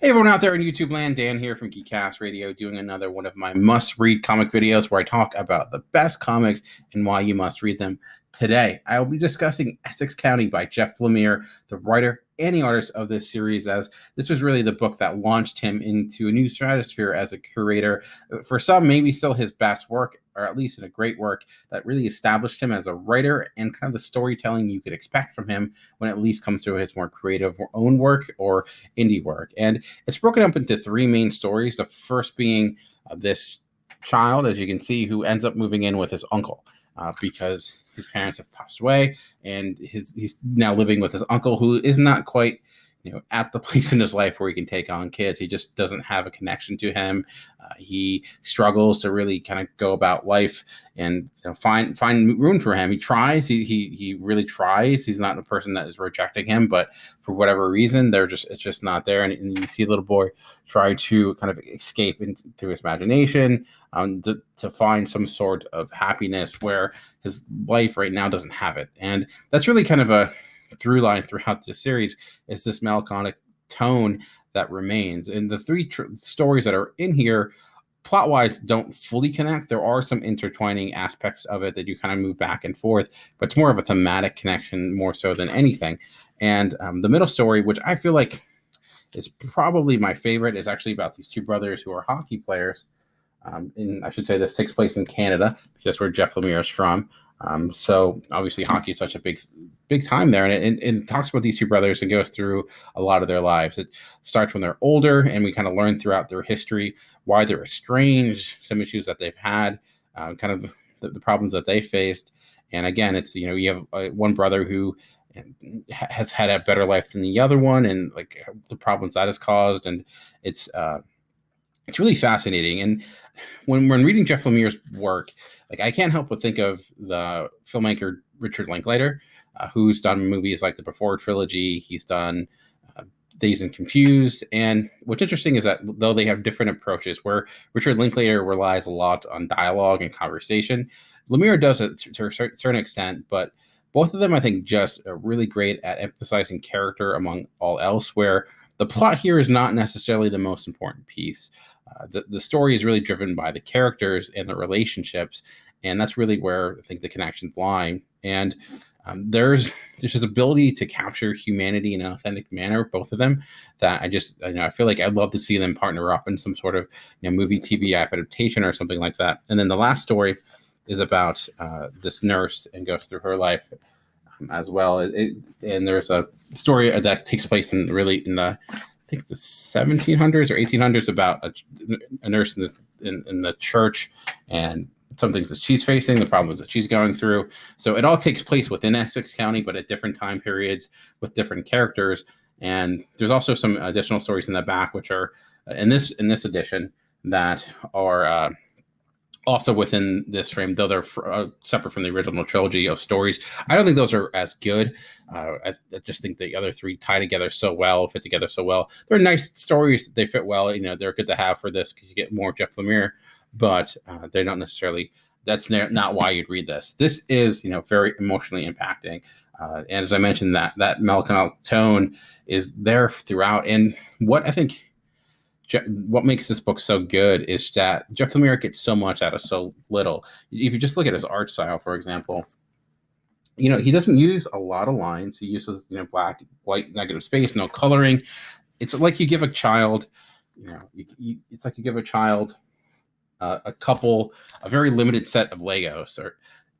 Hey everyone out there in YouTube land, Dan here from GeekCast Radio doing another one of my must-read comic videos where I talk about the best comics and why you must read them. Today, I will be discussing Essex County by Jeff Lemire, the writer and the artist of this series, as this was really the book that launched him into a new stratosphere as a curator. For some, maybe still his best work, or at least in a great work that really established him as a writer and kind of the storytelling you could expect from him when it at least comes to his more creative own work or indie work. And it's broken up into three main stories. The first being this child, as you can see, who ends up moving in with his uncle because his parents have passed away, and he's now living with his uncle, who is not quite, at the place in his life where he can take on kids. He just doesn't have a connection to him. He struggles to really kind of go about life and find room for him. He tries. He really tries. He's not a person that is rejecting him, but for whatever reason, it's just not there. And you see a little boy try to kind of escape into his imagination to find some sort of happiness where his life right now doesn't have it. And that's really kind of a through line throughout this series, is this melancholic tone that remains. And the three stories that are in here, plot-wise, don't fully connect. There are some intertwining aspects of it that you kind of move back and forth, but it's more of a thematic connection more so than anything. And the middle story, which I feel like is probably my favorite, is actually about these two brothers who are hockey players. I should say this takes place in Canada, because that's where Jeff Lemire is from. So obviously hockey is such a big time there, and it talks about these two brothers and goes through a lot of their lives. It starts when they're older, and we kind of learn throughout their history why they're estranged, some issues that they've had, kind of the problems that they faced. And again, it's, you have one brother who has had a better life than the other one, and like the problems that has caused. And it's really fascinating. And when reading Jeff Lemire's work, like, I can't help but think of the filmmaker Richard Linklater, who's done movies like the Before trilogy. He's done Dazed and Confused. And what's interesting is that though they have different approaches, where Richard Linklater relies a lot on dialogue and conversation, Lemire does it to a certain extent, but both of them, I think, just are really great at emphasizing character among all else, where the plot here is not necessarily the most important piece. The story is really driven by the characters and the relationships, and that's really where I think the connections lie. And there's this ability to capture humanity in an authentic manner, both of them, that I feel like I'd love to see them partner up in some sort of movie, TV adaptation or something like that. And then the last story is about this nurse and goes through her life as well. And there's a story that takes place in the I think the 1700s or 1800s about a nurse in the church, and some things that she's facing, the problems that she's going through. So it all takes place within Essex County, but at different time periods with different characters. And there's also some additional stories in the back, which are in this edition, that are also within this frame, though they're separate from the original trilogy of stories. I don't think those are as good. I just think the other three tie together so well, fit together so well. They're nice stories. They fit well. They're good to have for this because you get more Jeff Lemire, but they're not necessarily, that's not why you'd read this. This is, very emotionally impacting. And as I mentioned, that melancholic tone is there throughout. And what I think what makes this book so good is that Jeff Lemire gets so much out of so little. If you just look at his art style, for example, he doesn't use a lot of lines. He uses, black, white, negative space, no coloring. It's like you give a child, it's like you give a child a very limited set of Legos,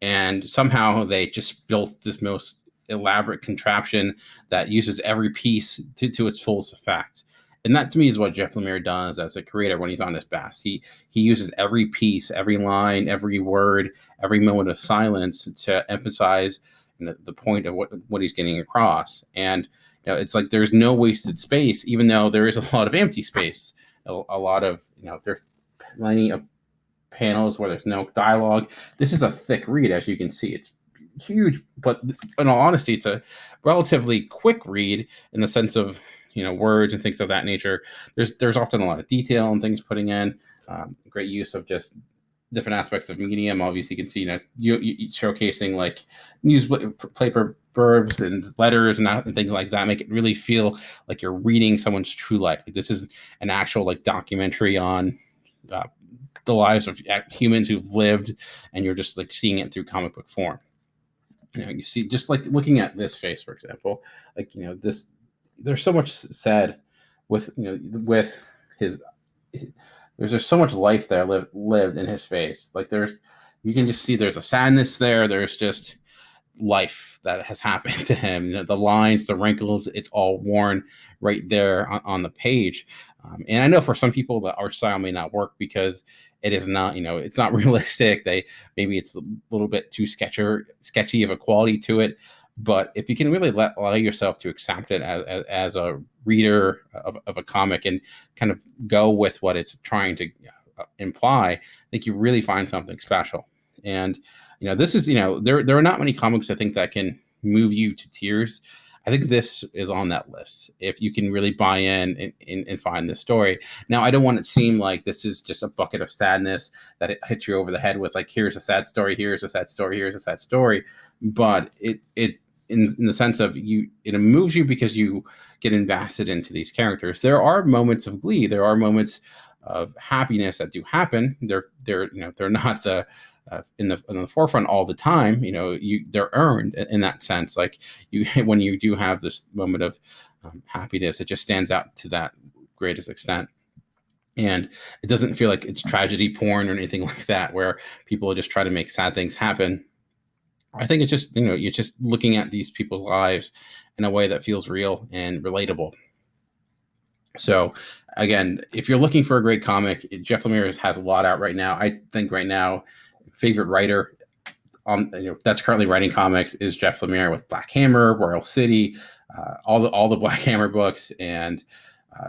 and somehow they just built this most elaborate contraption that uses every piece to its fullest effect. And that, to me, is what Jeff Lemire does as a creator when he's on his best. He uses every piece, every line, every word, every moment of silence to emphasize the point of what he's getting across. And it's like there's no wasted space, even though there is a lot of empty space. A lot of there's plenty of panels where there's no dialogue. This is a thick read, as you can see. It's huge, but in all honesty, it's a relatively quick read in the sense of words and things of that nature. There's often a lot of detail and things putting in, great use of just different aspects of medium. Obviously, you can see, you showcasing like newspaper blurbs and letters and things like that, make it really feel like you're reading someone's true life. Like this is an actual like documentary on the lives of humans who've lived, and you're just like seeing it through comic book form. You see, just like looking at this face, for example, like, this, there's so much said with, with his, there's just so much life there lived in his face. Like you can just see there's a sadness there. There's just life that has happened to him. The lines, the wrinkles, it's all worn right there on the page. And I know for some people the art style may not work because it is not, it's not realistic. Maybe it's a little bit too sketchy of a quality to it. But if you can really allow yourself to accept it as a reader of a comic and kind of go with what it's trying to imply, I think you really find something special. And this is, there are not many comics I think that can move you to tears. I think this is on that list if you can really buy in and find this story. Now, I don't want it to seem like this is just a bucket of sadness that it hits you over the head with, like, here's a sad story, here's a sad story, here's a sad story. But it in the sense of it moves you because you get invested into these characters. There are moments of glee. There are moments of happiness that do happen. They're not the in the forefront all the time. They're earned in that sense. Like when you do have this moment of happiness, it just stands out to that greatest extent. And it doesn't feel like it's tragedy porn or anything like that, where people just try to make sad things happen. I think it's just, you're just looking at these people's lives in a way that feels real and relatable. So again, if you're looking for a great comic, Jeff Lemire has a lot out right now. I think right now, favorite writer that's currently writing comics is Jeff Lemire with Black Hammer, Royal City, all the Black Hammer books, and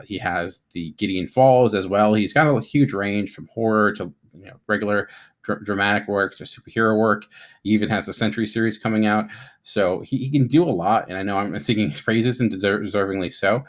he has the Gideon Falls as well. He's got a huge range from horror to regular dramatic work to superhero work. He even has the Century series coming out, so he can do a lot. And I know I'm singing his praises, and deservingly so.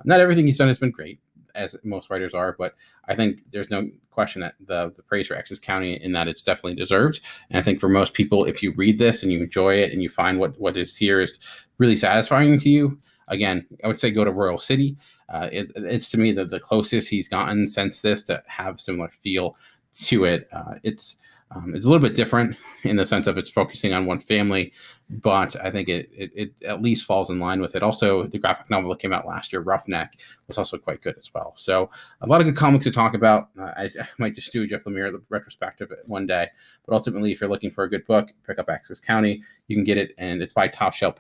Not everything he's done has been great, as most writers are, but I think there's no question that the praise for Essex County in that it's definitely deserved. And I think for most people, if you read this and you enjoy it and you find what is here is really satisfying to you, again, I would say go to Royal City. It's to me the closest he's gotten since this to have similar feel to it. It's a little bit different in the sense of it's focusing on one family, but I think it at least falls in line with it. Also, the graphic novel that came out last year, Roughneck, was also quite good as well. So a lot of good comics to talk about. I might just do a Jeff Lemire retrospective one day, but ultimately, if you're looking for a good book, pick up Essex County. You can get it, and it's by Top Shelf.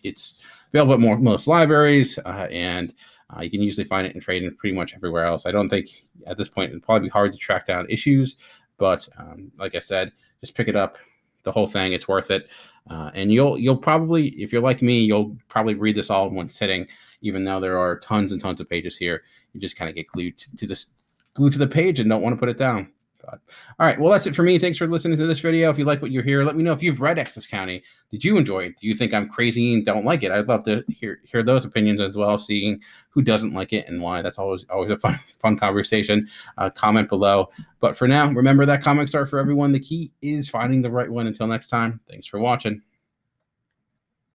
It's available at most libraries, and you can usually find it in trade in pretty much everywhere else. I don't think at this point it'd probably be hard to track down issues, but like I said, just pick it up, the whole thing. It's worth it, and you'll probably, if you're like me, you'll probably read this all in one sitting. Even though there are tons and tons of pages here, you just kind of get glued to the page and don't want to put it down. But, all right, well, that's it for me. Thanks for listening to this video. If you like what you hear, let me know if you've read Essex County. Did you enjoy it? Do you think I'm crazy and don't like it? I'd love to hear those opinions as well, seeing who doesn't like it and why. That's always a fun conversation. Comment below. But for now, remember that comics are for everyone. The key is finding the right one. Until next time, thanks for watching.